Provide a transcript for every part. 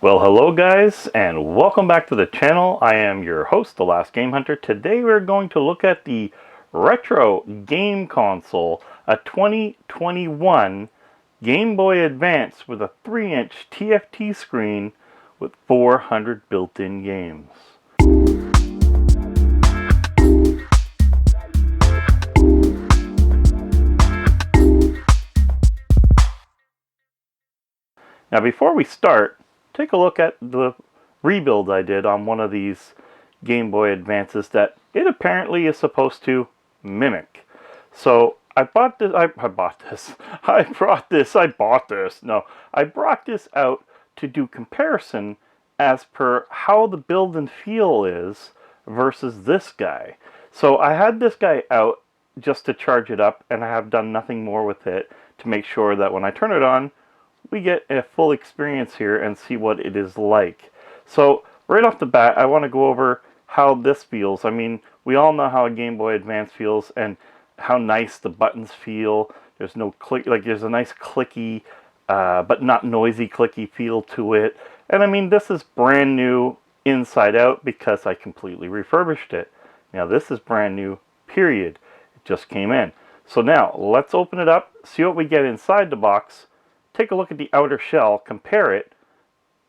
Well, hello guys, and welcome back to the channel. I am your host, the Last Game Hunter. Today we're going to look at the retro game console, a 2021 Game Boy Advance with a 3-inch TFT screen with 400 built-in games. Now before we start, take a look at the rebuild I did on one of these Game Boy Advances that it apparently is supposed to mimic. So I brought this out to do comparison as per how the build and feel is versus this guy. So I had this guy out just to charge it up, and I have done nothing more with it to make sure that when I turn it on, we get a full experience here and see what it is like. So right off the bat, I want to go over how this feels. I mean, we all know how a Game Boy Advance feels and how nice the buttons feel. There's no click, like there's a nice clicky, but not noisy clicky feel to it. And I mean, this is brand new inside out because I completely refurbished it. Now this is brand new, period. It just came in. So now let's open it up, see what we get inside the box, take a look at the outer shell, compare it,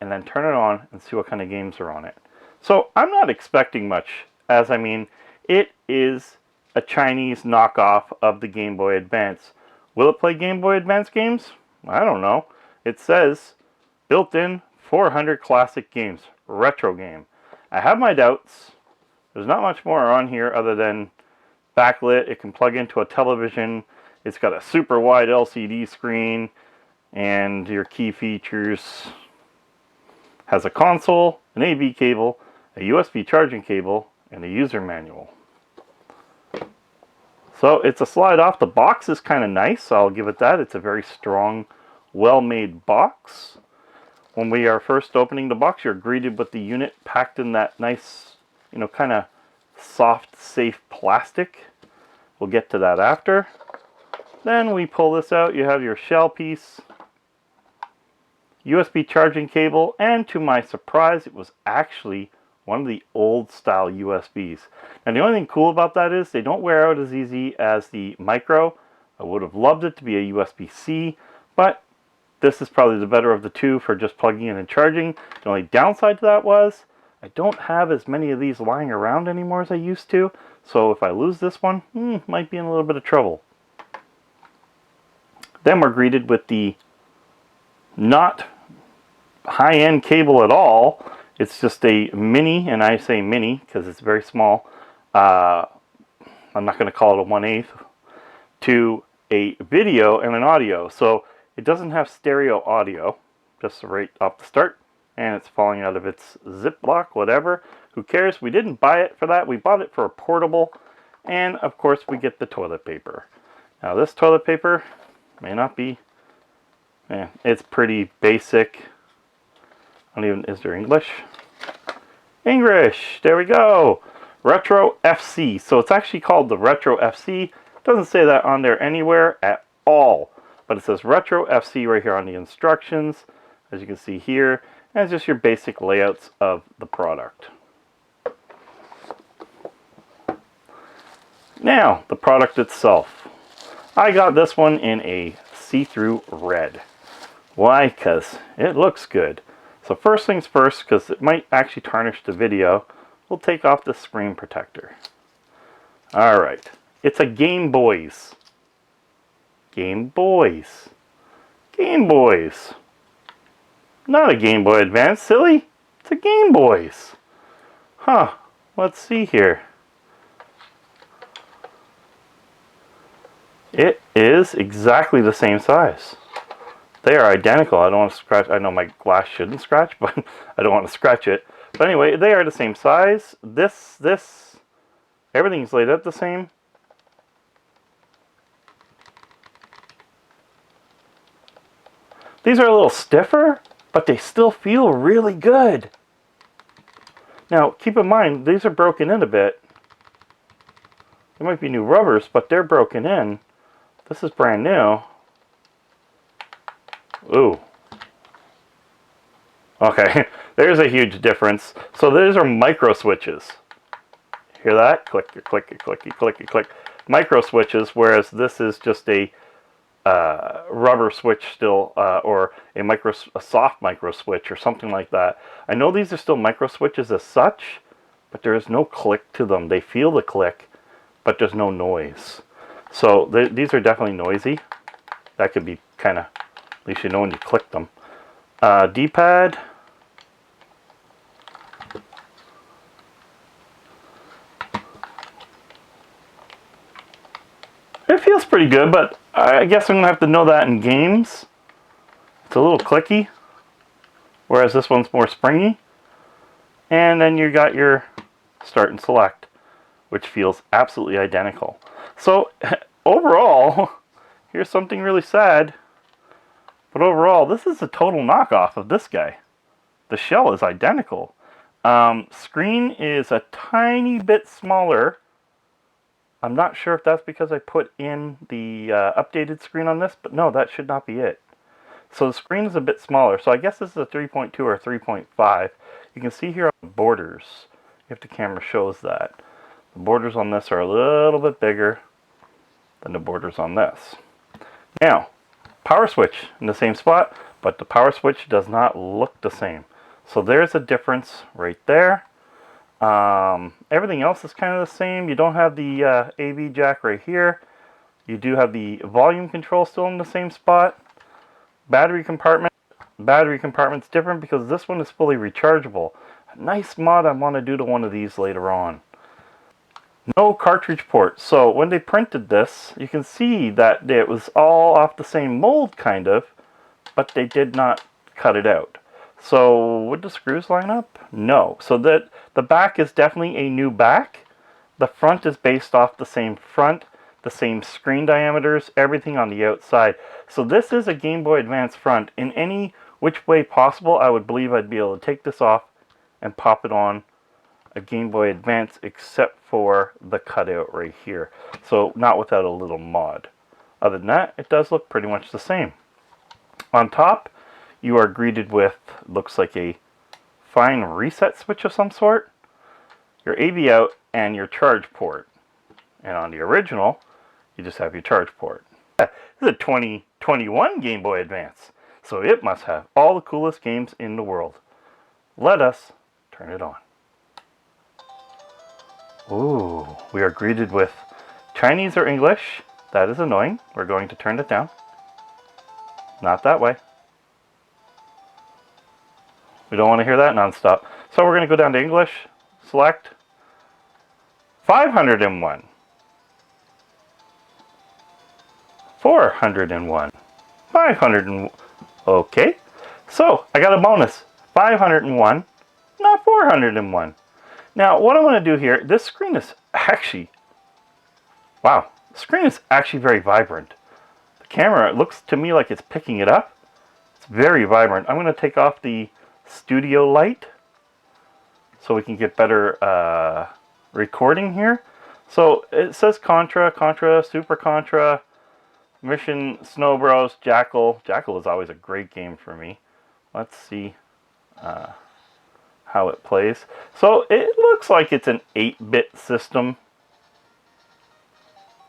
and then turn it on and see what kind of games are on it. So I'm not expecting much, as I mean, it is a Chinese knockoff of the Game Boy Advance. Will it play Game Boy Advance games? I don't know. It says built-in 400 classic games, retro game. I have my doubts. There's not much more on here other than backlit. It can plug into a television. It's got a super wide LCD screen. And your key features: has a console, an AV cable, a USB charging cable, and a user manual. So it's a slide off. The box is kind of nice, I'll give it that. It's a very strong, well-made box. When we are first opening the box, you're greeted with the unit packed in that nice, kind of soft, safe plastic. We'll get to that after. Then we pull this out. You have your shell piece, USB charging cable, and to my surprise, it was actually one of the old style USBs. And the only thing cool about that is they don't wear out as easy as the micro. I would have loved it to be a USB-C, but this is probably the better of the two for just plugging in and charging. The only downside to that was I don't have as many of these lying around anymore as I used to, so if I lose this one, might be in a little bit of trouble. Then we're greeted with the not high-end cable at all. It's just a mini, and I say mini because it's very small. I'm not going to call it a 1/8, to a video and an audio. So it doesn't have stereo audio, just right off the start, and it's falling out of its Ziploc, whatever. Who cares? We didn't buy it for that. We bought it for a portable, and of course we get the toilet paper. Now this toilet paper may not be, it's pretty basic. I don't even, is there English? English, there we go. Retro FC. So it's actually called the Retro FC. It doesn't say that on there anywhere at all, but it says Retro FC right here on the instructions, as you can see here, and it's just your basic layouts of the product. Now, the product itself. I got this one in a see-through red. Why? Because it looks good. So first things first, because it might actually tarnish the video, we'll take off the screen protector. Alright, it's a Game Boys. Game Boys. Game Boys. Not a Game Boy Advance, silly. It's a Game Boys. Huh, let's see here. It is exactly the same size. They are identical. I don't want to scratch. I know my glass shouldn't scratch, but I don't want to scratch it. But anyway, they are the same size. Everything's laid out the same. These are a little stiffer, but they still feel really good. Now, keep in mind, these are broken in a bit. They might be new rubbers, but they're broken in. This is brand new. Ooh. Okay, there's a huge difference. So these are micro switches. Hear that? Click, click, click, click, click. Micro switches, whereas this is just a rubber switch still, or a soft micro switch or something like that. I know these are still micro switches as such, but there is no click to them. They feel the click, but there's no noise. So these are definitely noisy. That could be kind of, at least you know when you click them. D-pad. It feels pretty good, but I guess I'm going to have to know that in games. It's a little clicky, whereas this one's more springy. And then you got your start and select, which feels absolutely identical. So overall, here's something really sad, but overall, this is a total knockoff of this guy. The shell is identical. Screen is a tiny bit smaller. I'm not sure if that's because I put in the updated screen on this, but no, that should not be it. So the screen is a bit smaller. So I guess this is a 3.2 or 3.5. You can see here on the borders, if the camera shows that, the borders on this are a little bit bigger than the borders on this. Now, power switch in the same spot, but the power switch does not look the same. So there's a difference right there. Everything else is kind of the same. You don't have the AV jack right here. You do have the volume control still in the same spot. Battery compartment's different because this one is fully rechargeable. A nice mod I want to do to one of these later on. No cartridge port. So when they printed this, you can see that it was all off the same mold kind of, but they did not cut it out. So would the screws line up? No. So that the back is definitely a new back. The front is based off the same front, the same screen diameters, everything on the outside. So this is a Game Boy Advance front. In any which way possible, I would believe I'd be able to take this off and pop it on a Game Boy Advance, except for the cutout right here. So not without a little mod. Other than that, it does look pretty much the same. On top, you are greeted with, looks like a fine reset switch of some sort, your AV out, and your charge port. And on the original, you just have your charge port. This is a 2021 Game Boy Advance, so it must have all the coolest games in the world. Let us turn it on. Ooh, we are greeted with Chinese or English. That is annoying. We're going to turn it down. Not that way. We don't want to hear that nonstop. So we're going to go down to English, select 501, 401, 500. Okay, so I got a bonus, 501, not 401. Now what I want to do here, this screen is actually, wow, the screen is actually very vibrant. The camera, it looks to me like it's picking it up. It's very vibrant. I'm going to take off the studio light so we can get better recording here. So it says Contra, Super Contra, Mission, Snow Bros, Jackal. Jackal is always a great game for me. Let's see how it plays. So it looks like it's an 8-bit system.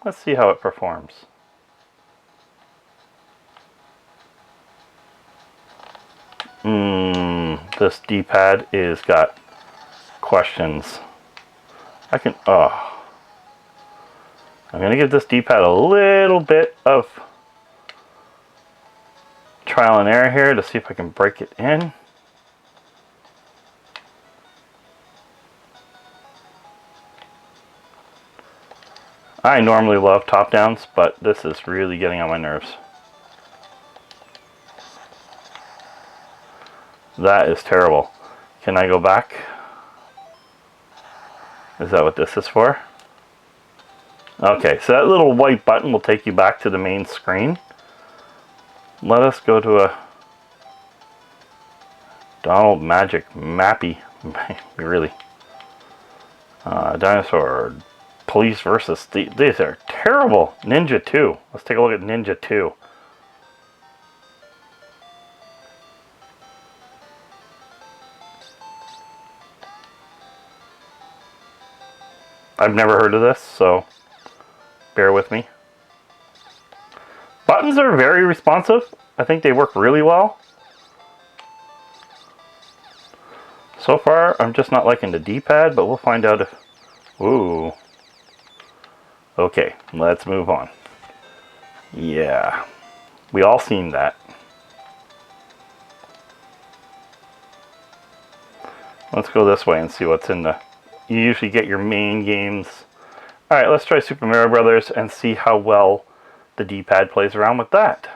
Let's see how it performs. This D-pad is got questions. I'm going to give this D-pad a little bit of trial and error here to see if I can break it in. I normally love top downs, but this is really getting on my nerves. That is terrible. Can I go back? Is that what this is for? Okay, so that little white button will take you back to the main screen. Let us go to a Donald Magic Mappy. Really. Dinosaur Police versus these are terrible. Ninja 2. Let's take a look at Ninja 2. I've never heard of this, so bear with me. Buttons are very responsive. I think they work really well. So far, I'm just not liking the D-pad, but we'll find out if... Ooh. Okay, let's move on. Yeah. We all seen that. Let's go this way and see what's in the... You usually get your main games. Alright, let's try Super Mario Brothers and see how well the D-pad plays around with that.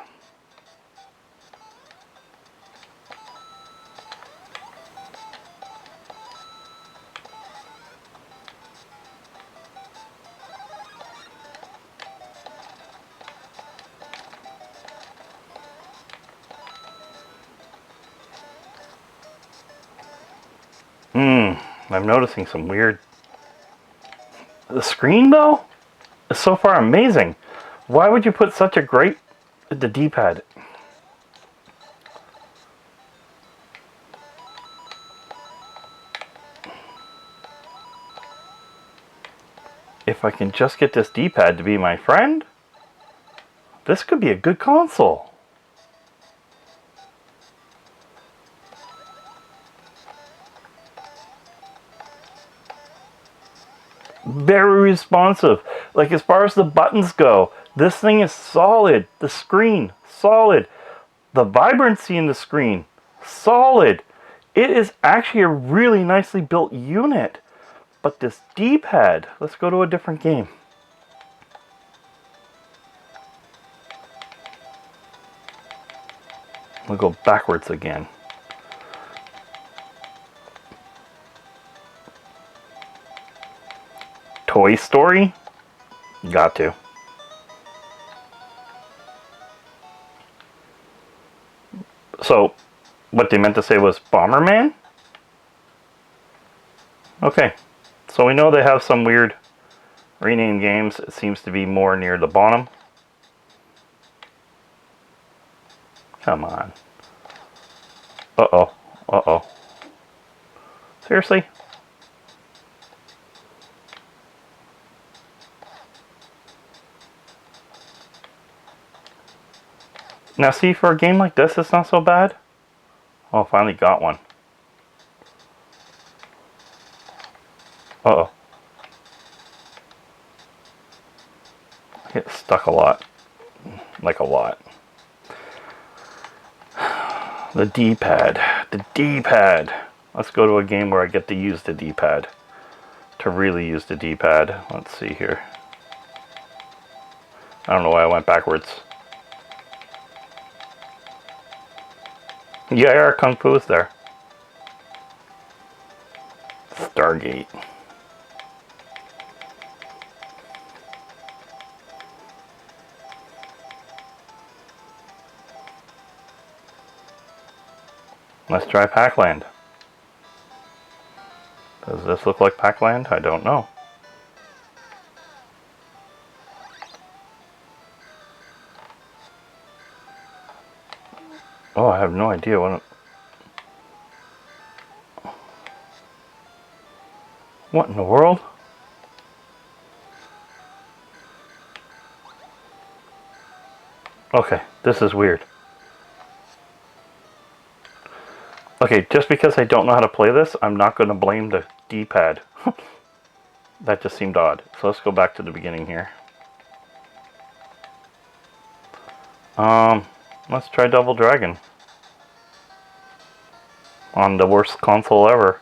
I'm noticing some weird... The screen, though, is so far amazing. Why would you put such a great... The D-pad. If I can just get this D-pad to be my friend, this could be a good console. Very responsive. Like, as far as the buttons go, this thing is solid. The screen, solid. The vibrancy in the screen, solid. It is actually a really nicely built unit. But this D-pad, let's go to a different game. We'll go backwards again. Toy Story? Got to. So, what they meant to say was Bomberman? Okay. So we know they have some weird renamed games. It seems to be more near the bottom. Come on. Uh-oh. Uh-oh. Seriously? Now see, for a game like this, it's not so bad. Oh, finally got one. Uh-oh. I get stuck a lot. Like a lot. The D-pad. The D-pad. Let's go to a game where I get to use the D-pad. To really use the D-pad. Let's see here. I don't know why I went backwards. Yeah, Kung Fu is there. Stargate. Let's try Pac-Land. Does this look like Pac-Land? I don't know. Oh, I have no idea what in the world? Okay, this is weird. Okay, just because I don't know how to play this, I'm not going to blame the D-pad. That just seemed odd. So let's go back to the beginning here. Let's try Double Dragon. On the worst console ever.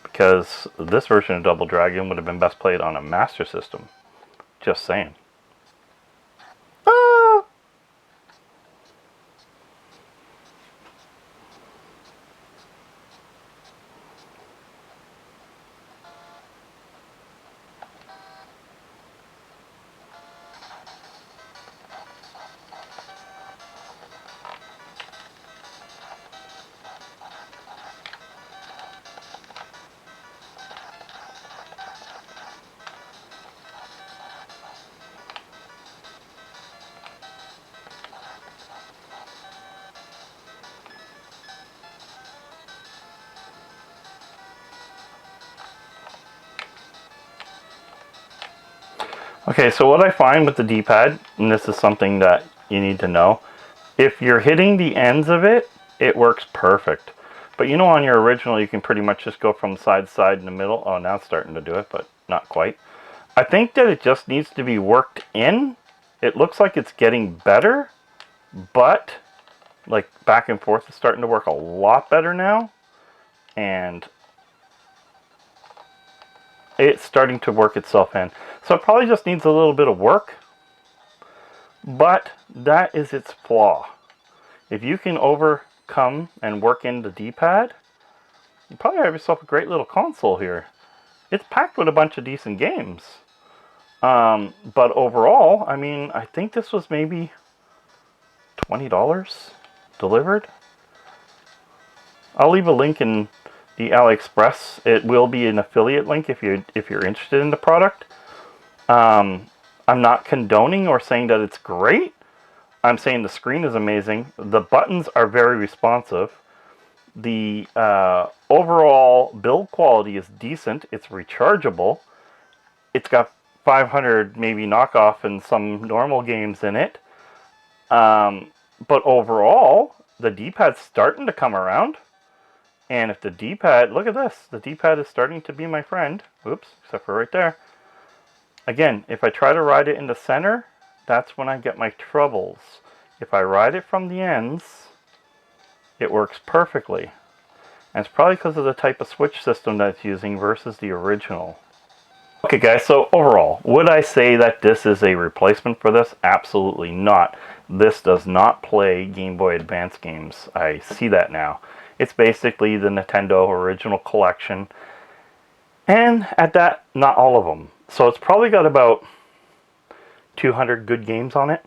Because this version of Double Dragon would have been best played on a Master System. Just saying. Ah! Okay, so what I find with the D-pad, and this is something that you need to know, if you're hitting the ends of it, it works perfect. But you know, on your original, you can pretty much just go from side to side in the middle. Oh, now it's starting to do it, but not quite. I think that it just needs to be worked in. It looks like it's getting better, but like back and forth is starting to work a lot better now. And it's starting to work itself in. So it probably just needs a little bit of work, but that is its flaw. If you can overcome and work in the D-pad, you probably have yourself a great little console here. It's packed with a bunch of decent games. But overall, I mean, I think this was maybe $20 delivered. I'll leave a link in the Aliexpress. It will be an affiliate link if you're interested in the product. I'm not condoning or saying that it's great. I'm saying the screen is amazing. The buttons are very responsive. The overall build quality is decent. It's rechargeable. It's got 500 maybe knockoff and some normal games in it. But overall, the D-pad's starting to come around. And if the D-pad, look at this, the D-pad is starting to be my friend. Oops, except for right there. Again, if I try to ride it in the center, that's when I get my troubles. If I ride it from the ends, it works perfectly. And it's probably because of the type of switch system that it's using versus the original. Okay guys, so overall, would I say that this is a replacement for this? Absolutely not. This does not play Game Boy Advance games. I see that now. It's basically the Nintendo original collection. And at that, not all of them. So it's probably got about 200 good games on it.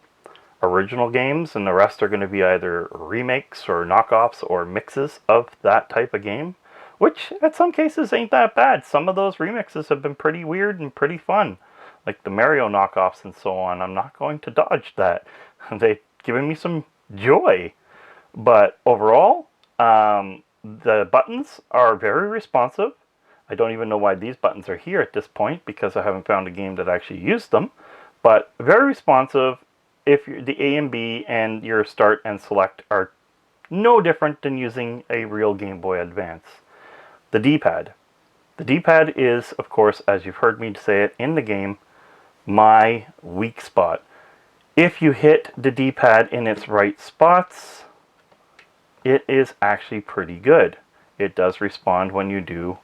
Original games, and the rest are going to be either remakes or knockoffs or mixes of that type of game. Which, at some cases, ain't that bad. Some of those remixes have been pretty weird and pretty fun. Like the Mario knockoffs and so on. I'm not going to dodge that. They've given me some joy. But overall, the buttons are very responsive. I don't even know why these buttons are here at this point, because I haven't found a game that actually used them. But very responsive. If the A and B and your start and select are no different than using a real Game Boy Advance. The D-pad. The D-pad is, of course, as you've heard me say it in the game, my weak spot. If you hit the D-pad in its right spots, it is actually pretty good. It does respond when you do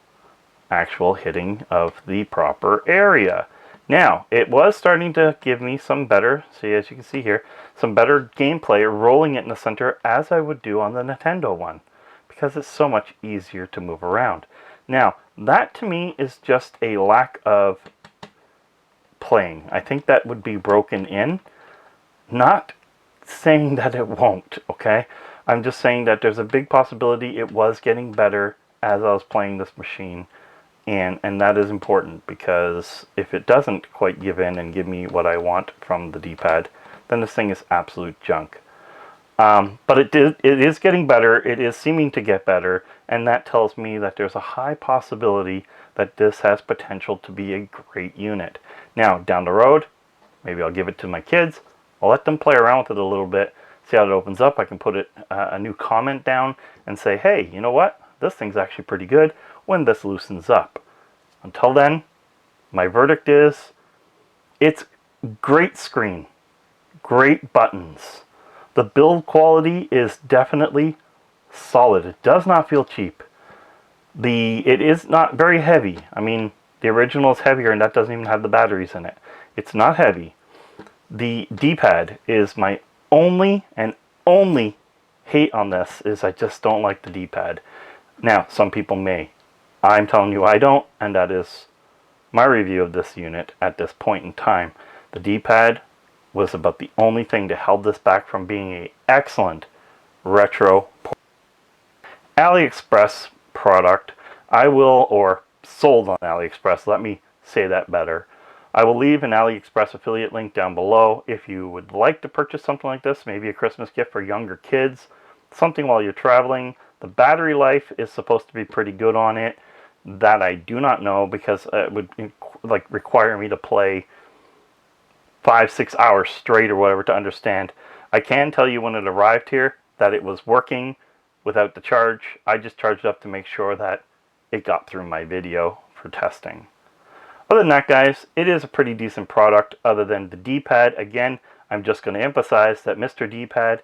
actual hitting of the proper area. Now, it was starting to give me some better, see, as you can see here, some better gameplay rolling it in the center as I would do on the Nintendo one, because it's so much easier to move around. Now, that to me is just a lack of playing. I think that would be broken in. Not saying that it won't, okay? I'm just saying that there's a big possibility it was getting better as I was playing this machine. And that is important, because if it doesn't quite give in and give me what I want from the D-pad, then this thing is absolute junk. But it is getting better. It is seeming to get better, and that tells me that there's a high possibility that this has potential to be a great unit. Now, down the road, maybe I'll give it to my kids. I'll let them play around with it a little bit, see how it opens up. I can put it a new comment down and say, hey, you know what? This thing's actually pretty good when this loosens up. Until then, my verdict is, it's great screen, great buttons. The build quality is definitely solid. It does not feel cheap. It is not very heavy. I mean, the original is heavier, and that doesn't even have the batteries in it. It's not heavy. The D-pad is my only hate on this, is I just don't like the D-pad. Now, some people may. I'm telling you I don't, and that is my review of this unit at this point in time. The D-pad was about the only thing that held this back from being an excellent retro Aliexpress product. Or sold on Aliexpress, let me say that better. I will leave an Aliexpress affiliate link down below if you would like to purchase something like this, maybe a Christmas gift for younger kids, something while you're traveling. The battery life is supposed to be pretty good on it. That I do not know, because it would require me to play 5-6 hours straight or whatever to understand. I can tell you when it arrived here that it was working without the charge. I just charged it up to make sure that it got through my video for testing. Other than that, guys, it is a pretty decent product other than the D-pad. Again, I'm just going to emphasize that Mr. D-pad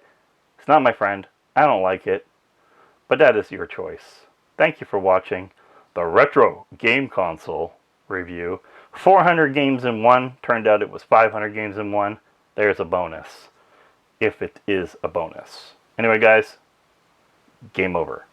is not my friend. I don't like it, but that is your choice. Thank you for watching the Retro Game Console review. 400 games in one. Turned out it was 500 games in one. There's a bonus, if it is a bonus. Anyway, guys, game over.